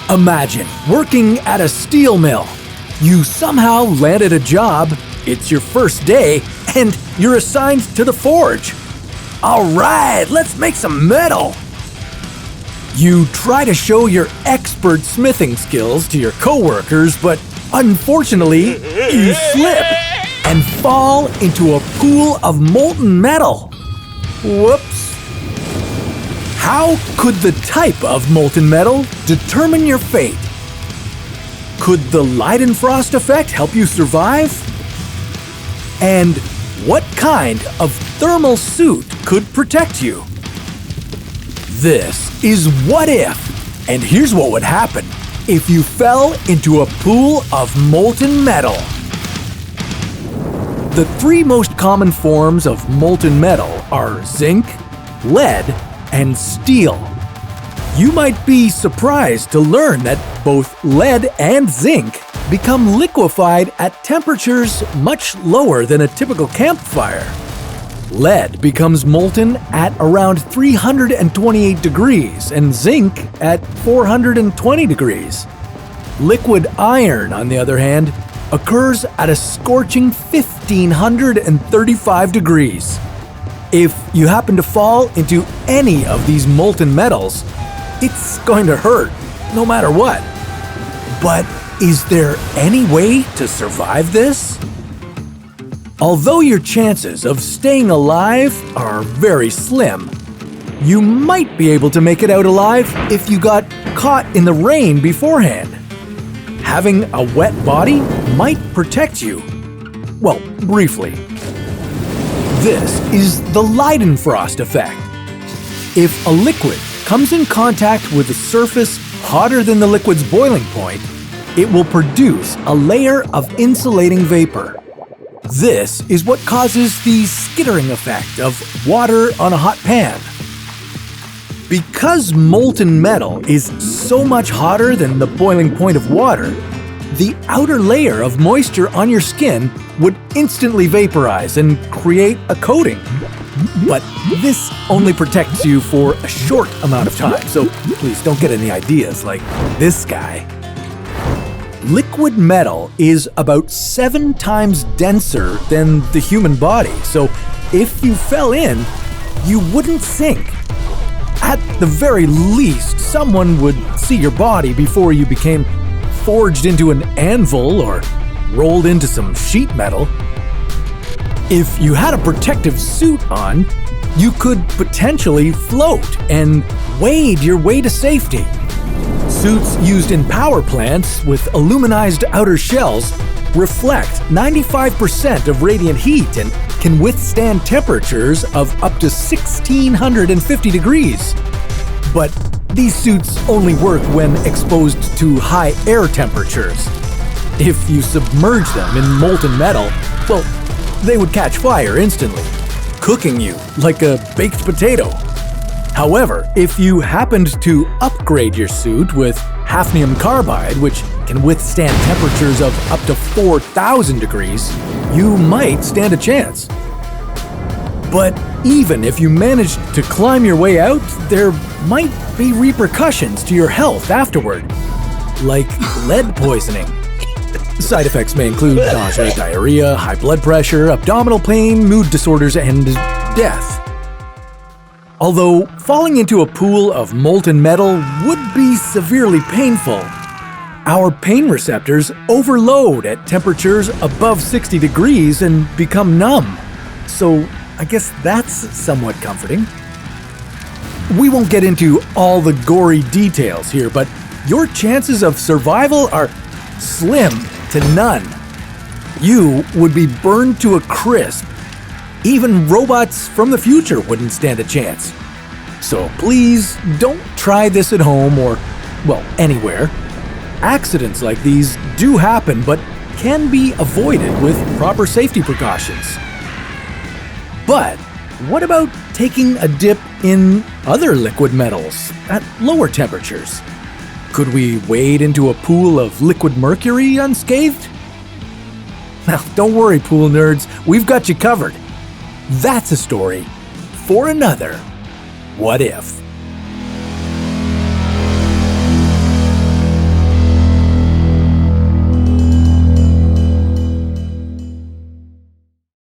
Imagine working at a steel mill. You somehow landed a job, it's your first day, and you're assigned to the forge. All right, let's make some metal. You try to show your expert smithing skills to your coworkers, but unfortunately, you slip and fall into a pool of molten metal. Whoops. How could the type of molten metal determine your fate? Could the Leidenfrost effect help you survive? And what kind of thermal suit could protect you? This is What If, and here's what would happen if you fell into a pool of molten metal. The three most common forms of molten metal are zinc, lead, and steel. You might be surprised to learn that both lead and zinc become liquefied at temperatures much lower than a typical campfire. Lead becomes molten at around 328 degrees and zinc at 420 degrees. Liquid iron, on the other hand, occurs at a scorching 1535 degrees. If you happen to fall into any of these molten metals, it's going to hurt, no matter what. But is there any way to survive this? Although your chances of staying alive are very slim, you might be able to make it out alive if you got caught in the rain beforehand. Having a wet body might protect you. Well, briefly. This is the Leidenfrost effect. If a liquid comes in contact with a surface hotter than the liquid's boiling point, it will produce a layer of insulating vapor. This is what causes the skittering effect of water on a hot pan. Because molten metal is so much hotter than the boiling point of water, the outer layer of moisture on your skin would instantly vaporize and create a coating. But this only protects you for a short amount of time, so please don't get any ideas like this guy. Liquid metal is about 7 times denser than the human body, so if you fell in, you wouldn't sink. At the very least, someone would see your body before you became forged into an anvil or rolled into some sheet metal. If you had a protective suit on, you could potentially float and wade your way to safety. Suits used in power plants with aluminized outer shells reflect 95% of radiant heat and can withstand temperatures of up to 1650 degrees. But these suits only work when exposed to high air temperatures. If you submerge them in molten metal, well, they would catch fire instantly, cooking you like a baked potato. However, if you happened to upgrade your suit with hafnium carbide, which can withstand temperatures of up to 4,000 degrees, you might stand a chance. But even if you managed to climb your way out, there might be repercussions to your health afterward, like lead poisoning. Side effects may include nausea, diarrhea, high blood pressure, abdominal pain, mood disorders, and death. Although falling into a pool of molten metal would be severely painful, our pain receptors overload at temperatures above 60 degrees and become numb. So I guess that's somewhat comforting. We won't get into all the gory details here, but your chances of survival are slim to none. You would be burned to a crisp. Even robots from the future wouldn't stand a chance. So please don't try this at home or, well, anywhere. Accidents like these do happen, but can be avoided with proper safety precautions. But what about taking a dip in other liquid metals at lower temperatures? Could we wade into a pool of liquid mercury unscathed? Now, don't worry, pool nerds, we've got you covered. That's a story for another What If.